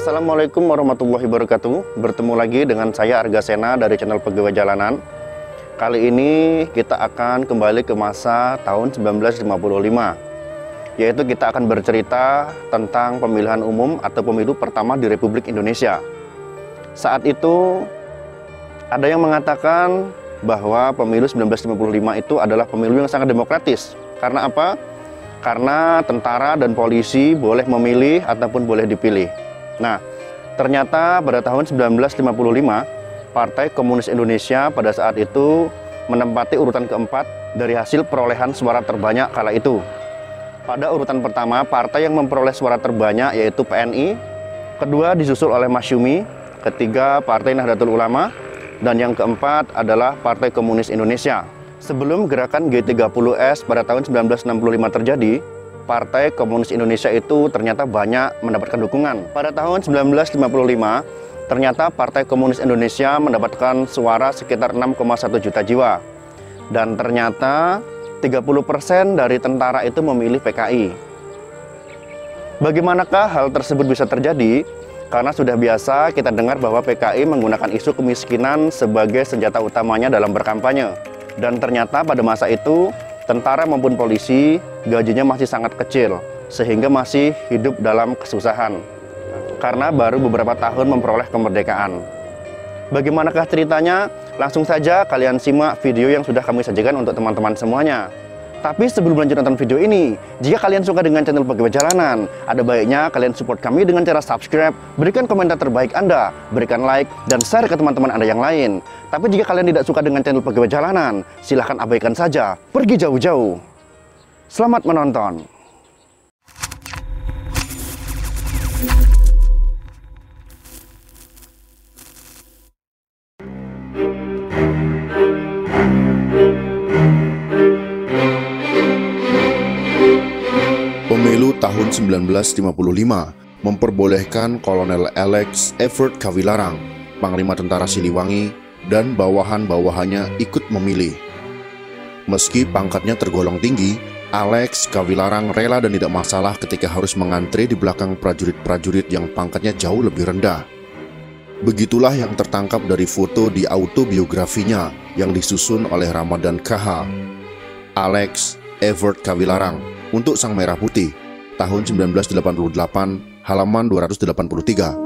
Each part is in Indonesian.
Assalamualaikum warahmatullahi wabarakatuh. Bertemu lagi dengan saya Arga Sena dari channel Pegawai Jalanan. Kali ini kita akan kembali ke masa tahun 1955, yaitu kita akan bercerita tentang pemilihan umum atau pemilu pertama di Republik Indonesia. Saat itu ada yang mengatakan bahwa pemilu 1955 itu adalah pemilu yang sangat demokratis. Karena apa? Karena tentara dan polisi boleh memilih ataupun boleh dipilih. Nah, ternyata pada tahun 1955, Partai Komunis Indonesia pada saat itu menempati urutan keempat dari hasil perolehan suara terbanyak kala itu. Pada urutan pertama, partai yang memperoleh suara terbanyak yaitu PNI, kedua disusul oleh Masyumi, ketiga Partai Nahdlatul Ulama, dan yang keempat adalah Partai Komunis Indonesia. Sebelum gerakan G30S pada tahun 1965 terjadi, Partai Komunis Indonesia itu ternyata banyak mendapatkan dukungan. Pada tahun 1955, ternyata Partai Komunis Indonesia mendapatkan suara sekitar 6,1 juta jiwa. Dan ternyata 30% dari tentara itu memilih PKI. Bagaimanakah hal tersebut bisa terjadi? Karena sudah biasa kita dengar bahwa PKI menggunakan isu kemiskinan sebagai senjata utamanya dalam berkampanye. Dan ternyata pada masa itu, tentara maupun polisi gajinya masih sangat kecil, sehingga masih hidup dalam kesusahan karena baru beberapa tahun memperoleh kemerdekaan. Bagaimanakah ceritanya? Langsung saja kalian simak video yang sudah kami sajikan untuk teman-teman semuanya. Tapi sebelum lanjut nonton video ini, jika kalian suka dengan channel Pegawai Jalanan, ada baiknya kalian support kami dengan cara subscribe, berikan komentar terbaik Anda, berikan like, dan share ke teman-teman Anda yang lain. Tapi jika kalian tidak suka dengan channel Pegawai Jalanan, silahkan abaikan saja, pergi jauh-jauh. Selamat menonton. Pemilu tahun 1955 memperbolehkan Kolonel Alex Everett Kawilarang, Panglima Tentara Siliwangi, dan bawahan-bawahannya ikut memilih. Meski pangkatnya tergolong tinggi, Alex Kawilarang rela dan tidak masalah ketika harus mengantri di belakang prajurit-prajurit yang pangkatnya jauh lebih rendah. Begitulah yang tertangkap dari foto di autobiografinya yang disusun oleh Ramadan KH. Alex Everett Kawilarang untuk Sang Merah Putih, tahun 1988, halaman 283.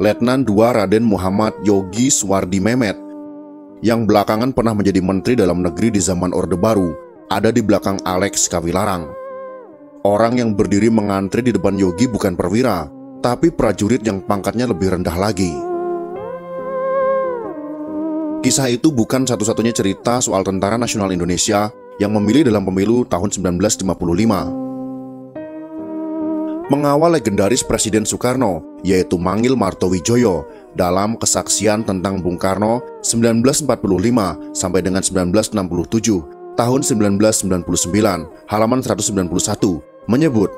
Letnan II Raden Muhammad Yogi Swardi Memet, yang belakangan pernah menjadi Menteri Dalam Negeri di zaman Orde Baru, ada di belakang Alex Kawilarang. Orang yang berdiri mengantri di depan Yogi bukan perwira, tapi prajurit yang pangkatnya lebih rendah lagi. Kisah itu bukan satu-satunya cerita soal Tentara Nasional Indonesia yang memilih dalam pemilu tahun 1955. Mengawal legendaris Presiden Soekarno, yaitu Mangil Martowijoyo, dalam kesaksian tentang Bung Karno 1945 sampai dengan 1967, tahun 1999, halaman 191, menyebut,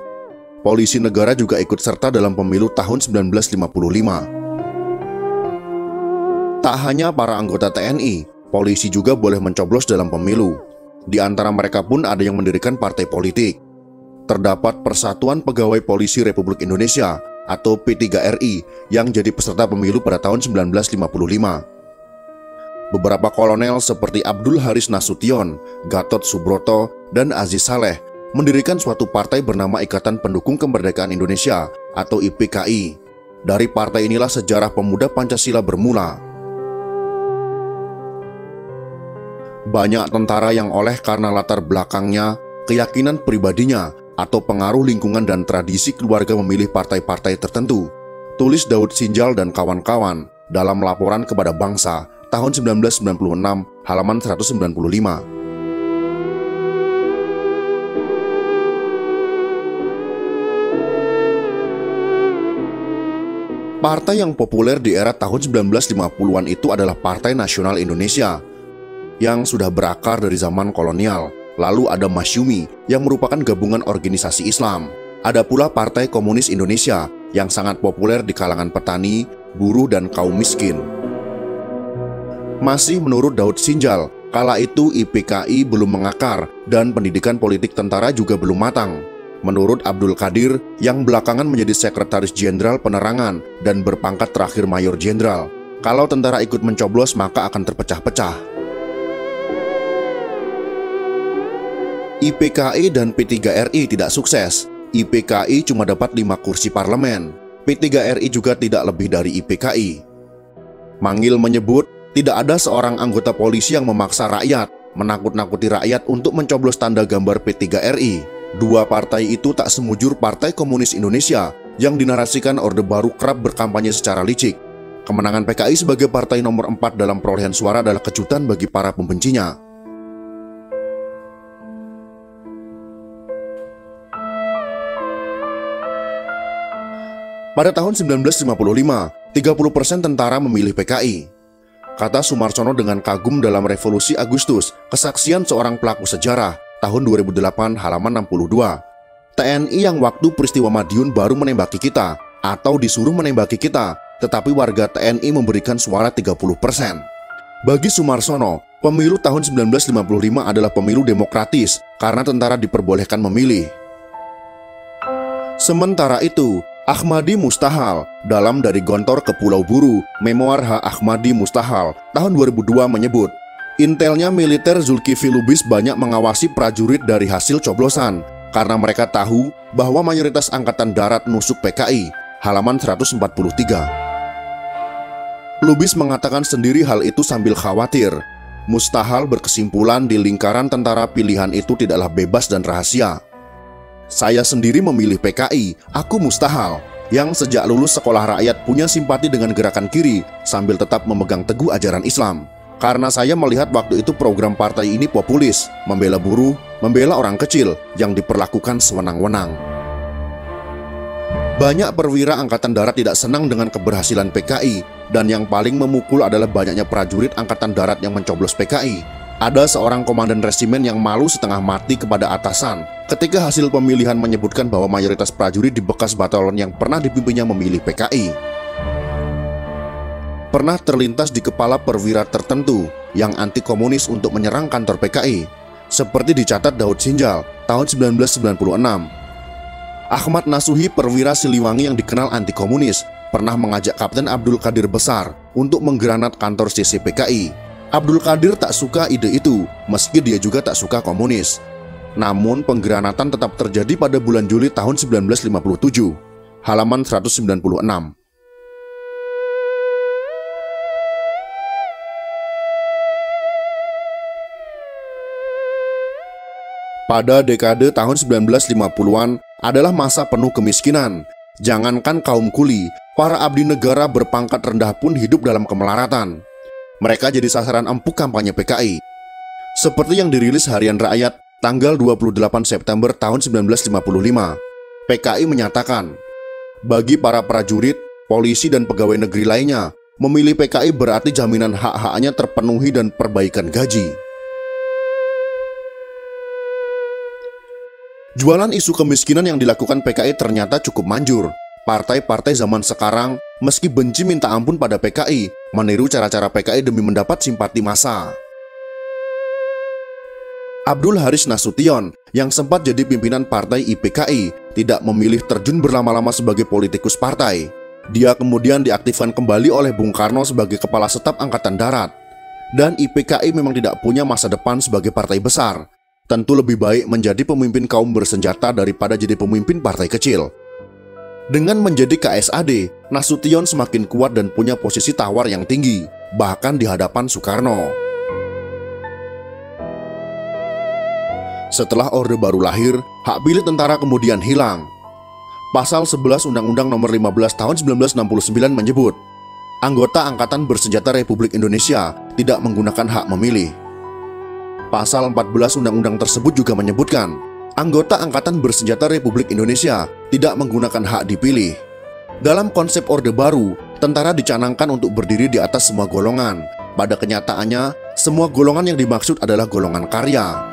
polisi negara juga ikut serta dalam pemilu tahun 1955. Tak hanya para anggota TNI, polisi juga boleh mencoblos dalam pemilu. Di antara mereka pun ada yang mendirikan partai politik. Terdapat Persatuan Pegawai Polisi Republik Indonesia atau P3RI yang jadi peserta pemilu pada tahun 1955. Beberapa kolonel seperti Abdul Haris Nasution, Gatot Subroto, dan Aziz Saleh mendirikan suatu partai bernama Ikatan Pendukung Kemerdekaan Indonesia atau IPKI. Dari partai inilah sejarah pemuda Pancasila bermula. Banyak tentara yang oleh karena latar belakangnya, keyakinan pribadinya, atau pengaruh lingkungan dan tradisi keluarga memilih partai-partai tertentu. Tulis Daud Sinjal dan kawan-kawan dalam laporan kepada bangsa tahun 1996 halaman 195. Partai yang populer di era tahun 1950-an itu adalah Partai Nasional Indonesia yang sudah berakar dari zaman kolonial. Lalu ada Masyumi yang merupakan gabungan organisasi Islam. Ada pula Partai Komunis Indonesia yang sangat populer di kalangan petani, buruh, dan kaum miskin. Masih menurut Daud Sinjal, Kala itu IPKI belum mengakar dan pendidikan politik tentara juga belum matang. Menurut Abdul Qadir, yang belakangan menjadi Sekretaris Jenderal Penerangan dan berpangkat terakhir Mayor Jenderal, kalau tentara ikut mencoblos maka akan terpecah-pecah. IPKI dan P3RI tidak sukses. IPKI cuma dapat 5 kursi parlemen. P3RI juga tidak lebih dari IPKI. Mangil menyebut, tidak ada seorang anggota polisi yang memaksa rakyat, menakut-nakuti rakyat untuk mencoblos tanda gambar P3RI. Dua partai itu tak semujur Partai Komunis Indonesia yang dinarasikan Orde Baru kerap berkampanye secara licik. Kemenangan PKI sebagai partai nomor 4 dalam perolehan suara adalah kejutan bagi para pembencinya. Pada tahun 1955, 30% tentara memilih PKI. Kata Sumarsono dengan kagum dalam Revolusi Agustus, kesaksian seorang pelaku sejarah, tahun 2008 halaman 62. TNI yang waktu peristiwa Madiun baru menembaki kita, atau disuruh menembaki kita, tetapi warga TNI memberikan suara 30%. Bagi Sumarsono, pemilu tahun 1955 adalah pemilu demokratis, karena tentara diperbolehkan memilih. Sementara itu, Ahmadi Mustahal dalam Dari Gontor ke Pulau Buru, Memoir H. Ahmadi Mustahal tahun 2002 menyebut, intelnya militer Zulkifli Lubis banyak mengawasi prajurit dari hasil coblosan karena mereka tahu bahwa mayoritas angkatan darat nusuk PKI, halaman 143. Lubis mengatakan sendiri hal itu sambil khawatir. Mustahal berkesimpulan di lingkaran tentara pilihan itu tidaklah bebas dan rahasia. Saya sendiri memilih PKI, aku Mustahal, yang sejak lulus sekolah rakyat punya simpati dengan gerakan kiri sambil tetap memegang teguh ajaran Islam. Karena saya melihat waktu itu program partai ini populis, membela buruh, membela orang kecil yang diperlakukan sewenang-wenang. Banyak perwira angkatan darat tidak senang dengan keberhasilan PKI, dan yang paling memukul adalah banyaknya prajurit angkatan darat yang mencoblos PKI. Ada seorang komandan resimen yang malu setengah mati kepada atasan ketika hasil pemilihan menyebutkan bahwa mayoritas prajurit di bekas batalon yang pernah dipimpinnya memilih PKI. Pernah terlintas di kepala perwira tertentu yang anti komunis untuk menyerang kantor PKI, seperti dicatat Daud Sinjal tahun 1996. Ahmad Nasuhi, perwira Siliwangi yang dikenal anti komunis, pernah mengajak Kapten Abdul Qadir Besar untuk menggranat kantor CC PKI. Abdul Qadir tak suka ide itu, meski dia juga tak suka komunis. Namun penggranatan tetap terjadi pada bulan Juli tahun 1957, halaman 196. Pada dekade tahun 1950-an adalah masa penuh kemiskinan. Jangankan kaum kuli, para abdi negara berpangkat rendah pun hidup dalam kemelaratan. Mereka jadi sasaran empuk kampanye PKI. Seperti yang dirilis Harian Rakyat tanggal 28 September tahun 1955, PKI menyatakan, bagi para prajurit, polisi dan pegawai negeri lainnya, memilih PKI berarti jaminan hak-haknya terpenuhi dan perbaikan gaji. Jualan isu kemiskinan yang dilakukan PKI ternyata cukup manjur. Partai-partai zaman sekarang, meski benci minta ampun pada PKI, meniru cara-cara PKI demi mendapat simpati massa. Abdul Haris Nasution, yang sempat jadi pimpinan partai IPKI, tidak memilih terjun berlama-lama sebagai politikus partai. Dia kemudian diaktifkan kembali oleh Bung Karno sebagai Kepala Staf Angkatan Darat. Dan IPKI memang tidak punya masa depan sebagai partai besar. Tentu lebih baik menjadi pemimpin kaum bersenjata daripada jadi pemimpin partai kecil. Dengan menjadi KSAD, Nasution semakin kuat dan punya posisi tawar yang tinggi, bahkan di hadapan Soekarno. Setelah Orde Baru lahir, hak pilih tentara kemudian hilang. Pasal 11 Undang-Undang Nomor 15 Tahun 1969 menyebut, anggota Angkatan Bersenjata Republik Indonesia tidak menggunakan hak memilih. Pasal 14 Undang-Undang tersebut juga menyebutkan, anggota Angkatan Bersenjata Republik Indonesia tidak menggunakan hak dipilih. Dalam konsep Orde Baru, tentara dicanangkan untuk berdiri di atas semua golongan. Pada kenyataannya, semua golongan yang dimaksud adalah golongan karya.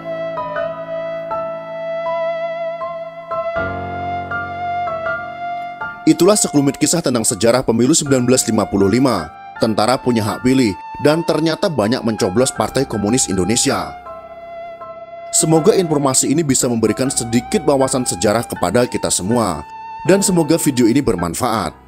Itulah sekelumit kisah tentang sejarah pemilu 1955. tentara punya hak pilih dan ternyata banyak mencoblos Partai Komunis Indonesia. Semoga informasi ini bisa memberikan sedikit wawasan sejarah kepada kita semua, dan semoga video ini bermanfaat.